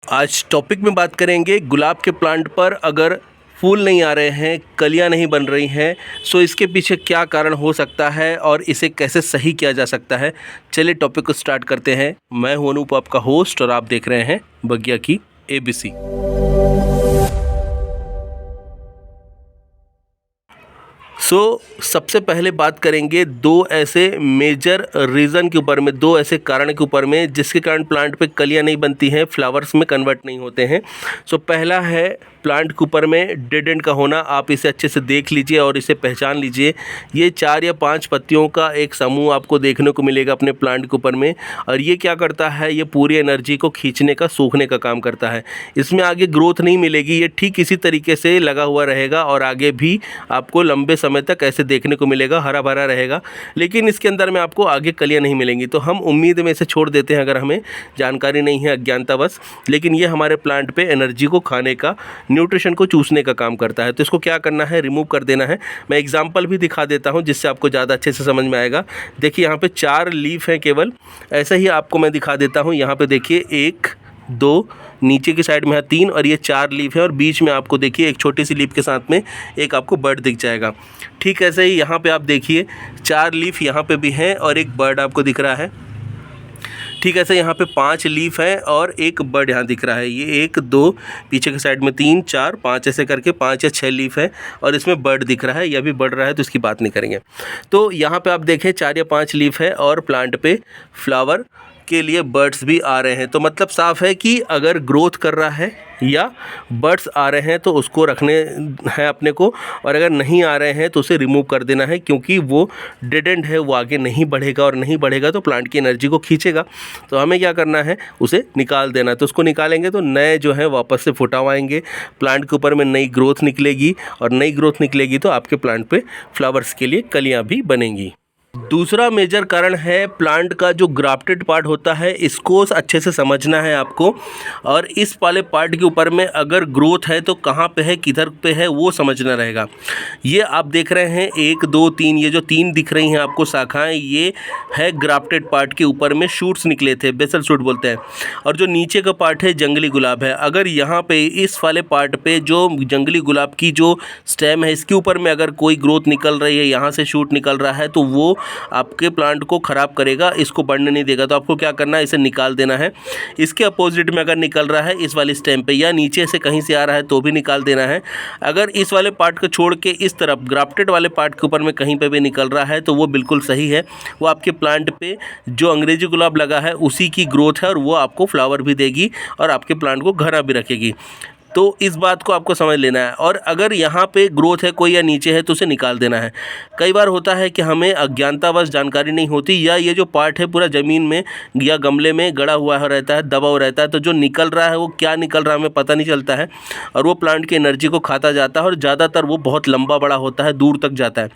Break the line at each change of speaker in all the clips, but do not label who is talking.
आज टॉपिक में बात करेंगे गुलाब के प्लांट पर अगर फूल नहीं आ रहे हैं, कलियां नहीं बन रही हैं, सो इसके पीछे क्या कारण हो सकता है और इसे कैसे सही किया जा सकता है। चलिए टॉपिक को स्टार्ट करते हैं। मैं हूं अनूप, आपका होस्ट, और आप देख रहे हैं बगिया की ABC। सबसे पहले बात करेंगे दो ऐसे मेजर रीज़न के ऊपर में, दो ऐसे कारण के ऊपर में जिसके कारण प्लांट पे कलियां नहीं बनती हैं, फ्लावर्स में कन्वर्ट नहीं होते हैं। पहला है प्लांट के ऊपर में डेड एंड का होना। आप इसे अच्छे से देख लीजिए और इसे पहचान लीजिए। ये 4 या 5 पत्तियों का एक समूह आपको देखने को मिलेगा अपने प्लांट के ऊपर में, और ये क्या करता है, ये पूरी एनर्जी को खींचने का, सूखने का काम करता है। इसमें आगे ग्रोथ नहीं मिलेगी, ये ठीक इसी तरीके से लगा हुआ रहेगा और आगे भी आपको लंबे समय तक ऐसे देखने को मिलेगा, हरा भरा रहेगा, लेकिन इसके अंदर में आपको आगे कलियां नहीं मिलेंगी। तो हम उम्मीद में इसे छोड़ देते हैं अगर हमें जानकारी नहीं है, अज्ञानतावश, लेकिन ये हमारे प्लांट पे एनर्जी को खाने का, न्यूट्रिशन को चूसने का काम करता है। तो इसको क्या करना है, रिमूव कर देना है। मैं एग्जांपल भी दिखा देता हूं जिससे आपको ज़्यादा अच्छे से समझ में आएगा। देखिए यहाँ पे 4 लीफ हैं केवल, ऐसा ही आपको मैं दिखा देता हूं। यहाँ पे देखिए 1 2, नीचे की साइड में है 3, और ये 4 लीफ है, और बीच में आपको देखिए एक छोटी सी लीफ के साथ में एक आपको बर्ड दिख जाएगा। ठीक ऐसे ही यहाँ पे आप देखिए 4 लीफ यहाँ पे भी हैं और एक बर्ड आपको दिख रहा है। ठीक ऐसे यहाँ पे 5 लीफ है और एक बर्ड यहाँ दिख रहा है। ये 1 2, पीछे की साइड में 3 4 5, ऐसे करके 5 या 6 लीफ है और इसमें बर्ड दिख रहा है। यह भी बढ़ रहा है तो इसकी बात नहीं करेंगे। तो यहाँ पे आप देखें 4 या 5 लीफ है और प्लांट पे फ्लावर के लिए बर्ड्स भी आ रहे हैं। तो मतलब साफ है कि अगर ग्रोथ कर रहा है या बर्ड्स आ रहे हैं तो उसको रखने हैं अपने को, और अगर नहीं आ रहे हैं तो उसे रिमूव कर देना है, क्योंकि वो डेड एंड है, वो आगे नहीं बढ़ेगा, और नहीं बढ़ेगा तो प्लांट की एनर्जी को खींचेगा। तो हमें क्या करना है, उसे निकाल देना है। तो उसको निकालेंगे तो नए जो है वापस से फुटाव आएंगे, प्लांट के ऊपर में नई ग्रोथ निकलेगी, और नई ग्रोथ निकलेगी तो आपके प्लांट पे फ्लावर्स के लिए कलियाँ भी बनेंगी। दूसरा मेजर कारण है प्लांट का जो ग्राफ्टेड पार्ट होता है, इसको अच्छे से समझना है आपको, और इस वाले पार्ट के ऊपर में अगर ग्रोथ है तो कहाँ पे है, किधर पे है, वो समझना रहेगा। ये आप देख रहे हैं 1 2 3, ये जो 3 दिख रही हैं आपको शाखाएं, ये है ग्राफ्टेड पार्ट के ऊपर में शूट्स निकले थे, बेसल शूट बोलते हैं। और जो नीचे का पार्ट है जंगली गुलाब है। अगर यहाँ पे इस वाले पार्ट पे जो जंगली गुलाब की जो स्टेम है, इसके ऊपर में अगर कोई ग्रोथ निकल रही है, यहाँ से शूट निकल रहा है, तो वो आपके प्लांट को ख़राब करेगा, इसको बढ़ने नहीं देगा। तो आपको क्या करना है, इसे निकाल देना है। इसके अपोजिट में अगर निकल रहा है इस वाली स्टेम पे, या नीचे से कहीं से आ रहा है तो भी निकाल देना है। अगर इस वाले पार्ट को छोड़ के इस तरफ ग्राफ्टेड वाले पार्ट के ऊपर में कहीं पे भी निकल रहा है तो वो बिल्कुल सही है। वो आपके प्लांट पे जो अंग्रेजी गुलाब लगा है उसी की ग्रोथ है, और वो आपको फ्लावर भी देगी और आपके प्लांट को घना भी रखेगी। तो इस बात को आपको समझ लेना है। और अगर यहाँ पे ग्रोथ है कोई या नीचे है तो उसे निकाल देना है। कई बार होता है कि हमें अज्ञानतावश जानकारी नहीं होती, या ये जो पार्ट है पूरा ज़मीन में या गमले में गड़ा हुआ रहता है, दबा हुआ रहता है, तो जो निकल रहा है वो क्या निकल रहा है हमें पता नहीं चलता है, और वो प्लांट की एनर्जी को खाता जाता है, और ज़्यादातर वो बहुत लंबा बड़ा होता है, दूर तक जाता है।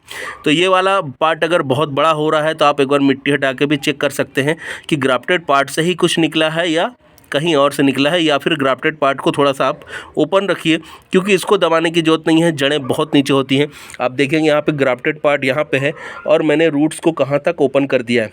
तो ये वाला पार्ट अगर बहुत बड़ा हो रहा है तो आप एक बार मिट्टी हटा के भी चेक कर सकते हैं कि ग्राफ्टेड पार्ट से ही कुछ निकला है या कहीं और से निकला है, या फिर ग्राफ्टेड पार्ट को थोड़ा सा आप ओपन रखिए, क्योंकि इसको दबाने की ज़रूरत नहीं है, जड़ें बहुत नीचे होती हैं। आप देखेंगे यहाँ पे ग्राफ्टेड पार्ट यहाँ पे है, और मैंने रूट्स को कहाँ तक ओपन कर दिया है।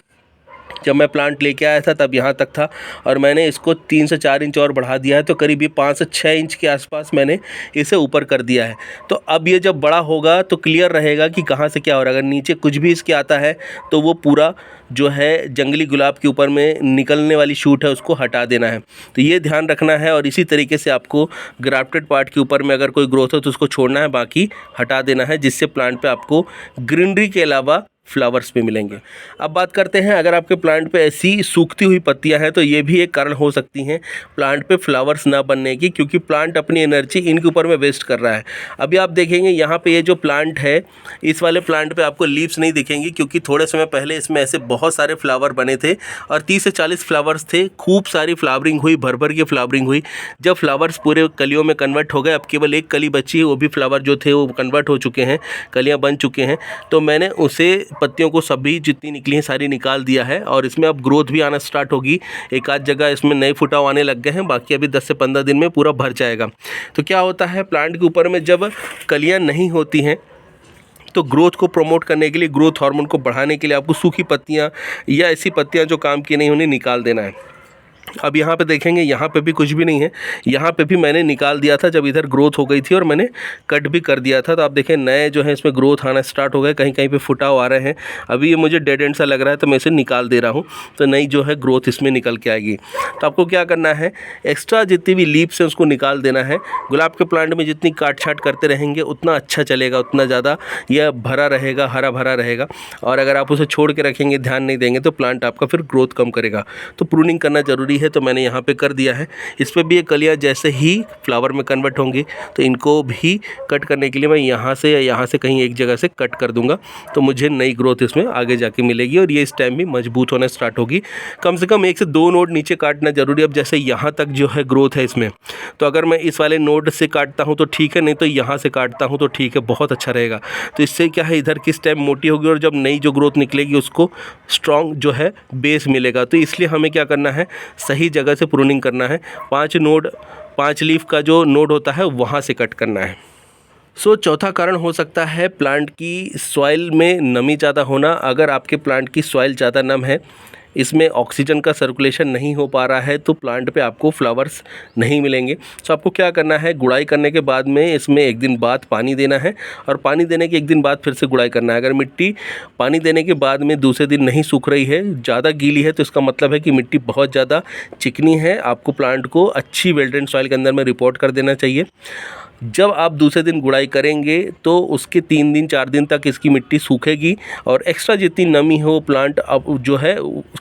जब मैं प्लांट लेके आया था तब यहाँ तक था, और मैंने इसको 3 से 4 इंच और बढ़ा दिया है, तो करीब ये 5 से 6 इंच के आसपास मैंने इसे ऊपर कर दिया है। तो अब ये जब बड़ा होगा तो क्लियर रहेगा कि कहाँ से क्या हो रहा है। अगर नीचे कुछ भी इसके आता है तो वो पूरा जो है जंगली गुलाब के ऊपर में निकलने वाली शूट है उसको हटा देना है। तो ये ध्यान रखना है, और इसी तरीके से आपको ग्राफ्टेड पार्ट के ऊपर में अगर कोई ग्रोथ हो तो उसको छोड़ना है, बाकी हटा देना है, जिससे प्लांट पे आपको ग्रीनरी के अलावा फ्लावर्स भी मिलेंगे। अब बात करते हैं, अगर आपके प्लांट पे ऐसी सूखती हुई पत्तियां हैं तो ये भी एक कारण हो सकती हैं प्लांट पे फ्लावर्स ना बनने की, क्योंकि प्लांट अपनी एनर्जी इनके ऊपर में वेस्ट कर रहा है। अभी आप देखेंगे यहाँ पे ये जो प्लांट है, इस वाले प्लांट पे आपको लीव्स नहीं दिखेंगी, क्योंकि थोड़े समय पहले इसमें ऐसे बहुत सारे फ्लावर बने थे, और 30 से 40 फ्लावर्स थे, खूब सारी फ्लावरिंग हुई, भर भर की फ्लावरिंग हुई। जब फ्लावर्स पूरे कलियों में कन्वर्ट हो गए, अब केवल एक कली बची है, वो भी फ्लावर जो थे वो कन्वर्ट हो चुके हैं, कलियाँ बन चुके हैं। तो मैंने उसे पत्तियों को सभी जितनी निकली हैं सारी निकाल दिया है, और इसमें अब ग्रोथ भी आना स्टार्ट होगी। एक आध जगह इसमें नए फुटाव आने लग गए हैं, बाकी अभी 10 से 15 दिन में पूरा भर जाएगा। तो क्या होता है, प्लांट के ऊपर में जब कलियां नहीं होती हैं तो ग्रोथ को प्रमोट करने के लिए, ग्रोथ हार्मोन को बढ़ाने के लिए आपको सूखी पत्तियां या ऐसी पत्तियां जो काम की नहीं, उन्हें निकाल देना है। अब यहाँ पे देखेंगे, यहाँ पे भी कुछ भी नहीं है। यहाँ पे भी मैंने निकाल दिया था जब इधर ग्रोथ हो गई थी और मैंने कट भी कर दिया था। तो आप देखें नए जो है इसमें ग्रोथ आना स्टार्ट हो गए, कहीं कहीं पे फुटाव आ रहे हैं। अभी ये मुझे डेड एंड सा लग रहा है तो मैं इसे निकाल दे रहा हूँ, तो नई जो है ग्रोथ इसमें निकल के आएगी। तो आपको क्या करना है, एक्स्ट्रा जितनी भी लीव्स हैं उसको निकाल देना है। गुलाब के प्लांट में जितनी काट छाट करते रहेंगे उतना अच्छा चलेगा, उतना ज़्यादा यह भरा रहेगा, हरा भरा रहेगा। और अगर आप उसे छोड़ के रखेंगे, ध्यान नहीं देंगे, तो प्लांट आपका फिर ग्रोथ कम करेगा। तो प्रूनिंग करना ज़रूरी है, तो मैंने यहाँ पे कर दिया है। इस पर भी ये कलियाँ जैसे ही फ्लावर में कन्वर्ट होंगी तो इनको भी कट करने के लिए मैं यहाँ से या यहाँ से कहीं एक जगह से कट कर दूँगा, तो मुझे नई ग्रोथ इसमें आगे जाके मिलेगी और ये इस टाइम भी मजबूत होना स्टार्ट होगी। कम से कम 1 से 2 नोड नीचे काटना ज़रूरी है। अब जैसे यहाँ तक जो है ग्रोथ है इसमें, तो अगर मैं इस वाले नोड से काटता हूँ तो ठीक है, नहीं तो यहाँ से काटता हूँ तो ठीक है, बहुत अच्छा रहेगा। तो इससे क्या है, इधर किस टाइम मोटी होगी और जब नई जो ग्रोथ निकलेगी उसको स्ट्रॉन्ग जो है बेस मिलेगा। तो इसलिए हमें क्या करना है, सही जगह से प्रूनिंग करना है। 5 लीफ का जो नोड होता है वहाँ से कट करना है। चौथा कारण हो सकता है प्लांट की सॉइल में नमी ज़्यादा होना। अगर आपके प्लांट की सॉइल ज़्यादा नम है, इसमें ऑक्सीजन का सर्कुलेशन नहीं हो पा रहा है, तो प्लांट पे आपको फ्लावर्स नहीं मिलेंगे। तो आपको क्या करना है, गुड़ाई करने के बाद में इसमें 1 दिन बाद पानी देना है और पानी देने के 1 दिन बाद फिर से गुड़ाई करना है। अगर मिट्टी पानी देने के बाद में दूसरे दिन नहीं सूख रही है, ज़्यादा गीली है, तो इसका मतलब है कि मिट्टी बहुत ज़्यादा चिकनी है। आपको प्लांट को अच्छी वेल ड्रेन्ड सॉइल के अंदर में रिपोर्ट कर देना चाहिए। जब आप दूसरे दिन गुड़ाई करेंगे तो उसके 3 दिन 4 दिन तक इसकी मिट्टी सूखेगी और एक्स्ट्रा जितनी नमी हो प्लांट अब जो है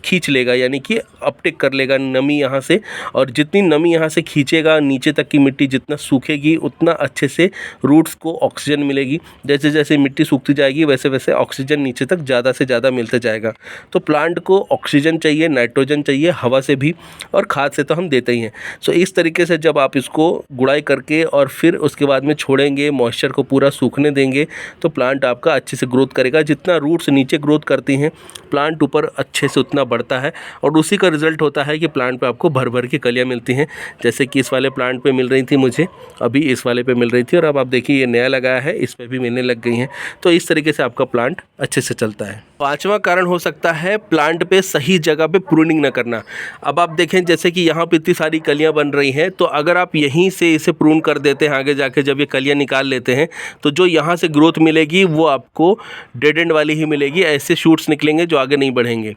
खींच लेगा, यानी कि अपटेक कर लेगा नमी यहाँ से। और जितनी नमी यहाँ से खींचेगा, नीचे तक की मिट्टी जितना सूखेगी उतना अच्छे से रूट्स को ऑक्सीजन मिलेगी। जैसे जैसे मिट्टी सूखती जाएगी वैसे वैसे ऑक्सीजन नीचे तक ज़्यादा से ज़्यादा मिलते जाएगा। तो प्लांट को ऑक्सीजन चाहिए, नाइट्रोजन चाहिए, हवा से भी, और खाद से तो हम देते ही हैं। सो इस तरीके से जब आप इसको गुड़ाई करके और फिर उसके बाद में छोड़ेंगे, मॉइस्चर को पूरा सूखने देंगे, तो प्लांट आपका अच्छे से ग्रोथ करेगा। जितना रूट्स नीचे ग्रोथ करती हैं, प्लांट ऊपर अच्छे से उतना बढ़ता है और उसी का रिजल्ट होता है कि प्लांट पे आपको भर भर के कलियाँ मिलती हैं। जैसे कि इस वाले प्लांट पे मिल रही थी मुझे, अभी इस वाले पे मिल रही थी, और अब आप देखिए ये नया लगाया है, इस पे भी मिलने लग गई हैं। तो इस तरीके से आपका प्लांट अच्छे से चलता है। 5वां कारण हो सकता है प्लांट पे सही जगह पे प्रूनिंग न करना। अब आप देखें जैसे कि यहाँ पे इतनी सारी कलियाँ बन रही हैं, तो अगर आप यहीं से इसे प्रून कर देते हैं, आगे जाके जब ये कलियाँ निकाल लेते हैं, तो जो यहाँ से ग्रोथ मिलेगी वो आपको डेड एंड वाली ही मिलेगी। ऐसे शूट्स निकलेंगे जो आगे नहीं बढ़ेंगे।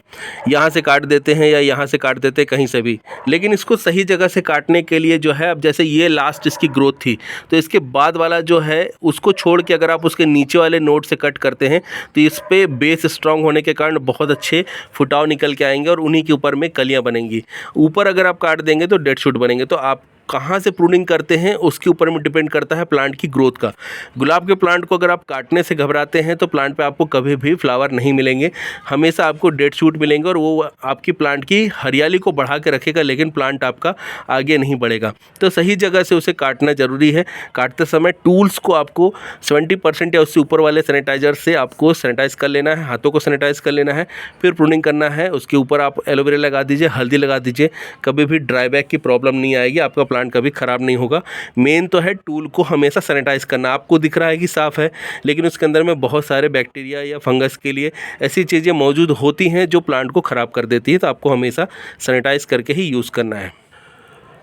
यहाँ से काट देते हैं या यहाँ से काट देते हैं, कहीं से भी। लेकिन इसको सही जगह से काटने के लिए जो है, अब जैसे ये लास्ट इसकी ग्रोथ थी, तो इसके बाद वाला जो है उसको छोड़ के अगर आप उसके नीचे वाले नोड से कट करते हैं तो इस पे बेस स्ट्रांग होने के कारण बहुत अच्छे फुटाव निकल के आएंगे और उन्हीं के ऊपर में कलियाँ बनेंगी। ऊपर अगर आप काट देंगे तो डेड शूट बनेंगे। तो आप कहाँ से प्रूनिंग करते हैं उसके ऊपर में डिपेंड करता है प्लांट की ग्रोथ का। गुलाब के प्लांट को अगर आप काटने से घबराते हैं तो प्लांट पे आपको कभी भी फ्लावर नहीं मिलेंगे, हमेशा आपको डेड शूट मिलेंगे और वो आपकी प्लांट की हरियाली को बढ़ा के रखेगा, लेकिन प्लांट आपका आगे नहीं बढ़ेगा। तो सही जगह से उसे काटना ज़रूरी है। काटते समय टूल्स को आपको 70% या उससे ऊपर वाले सैनिटाइज़र से आपको सैनिटाइज़ कर लेना है, हाथों को सैनिटाइज़ कर लेना है, फिर प्रूनिंग करना है। उसके ऊपर आप एलोवेरा लगा दीजिए, हल्दी लगा दीजिए, कभी भी ड्राई बैक की प्रॉब्लम नहीं आएगी, आपका प्लांट कभी ख़राब नहीं होगा। मेन तो है टूल को हमेशा सैनिटाइज़ करना। आपको दिख रहा है कि साफ़ है, लेकिन उसके अंदर में बहुत सारे बैक्टीरिया या फंगस के लिए ऐसी चीज़ें मौजूद होती हैं जो प्लांट को ख़राब कर देती है। तो आपको हमेशा सैनिटाइज़ करके ही यूज़ करना है।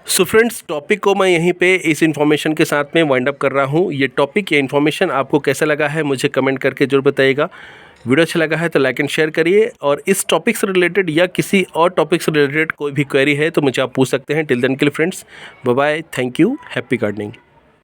सो फ्रेंड्स, टॉपिक को मैं यहीं पे इस इन्फॉर्मेशन के साथ में वाइंड अप कर रहा हूँ। ये टॉपिक या इन्फॉर्मेशन आपको कैसा लगा है मुझे कमेंट करके जरूर बताइएगा। वीडियो अच्छा लगा है तो लाइक एंड शेयर करिए, और इस टॉपिक से रिलेटेड या किसी और टॉपिक से रिलेटेड कोई भी क्वेरी है तो मुझे आप पूछ सकते हैं। टिल देन के लिए friends, bye bye, thank you, happy gardening.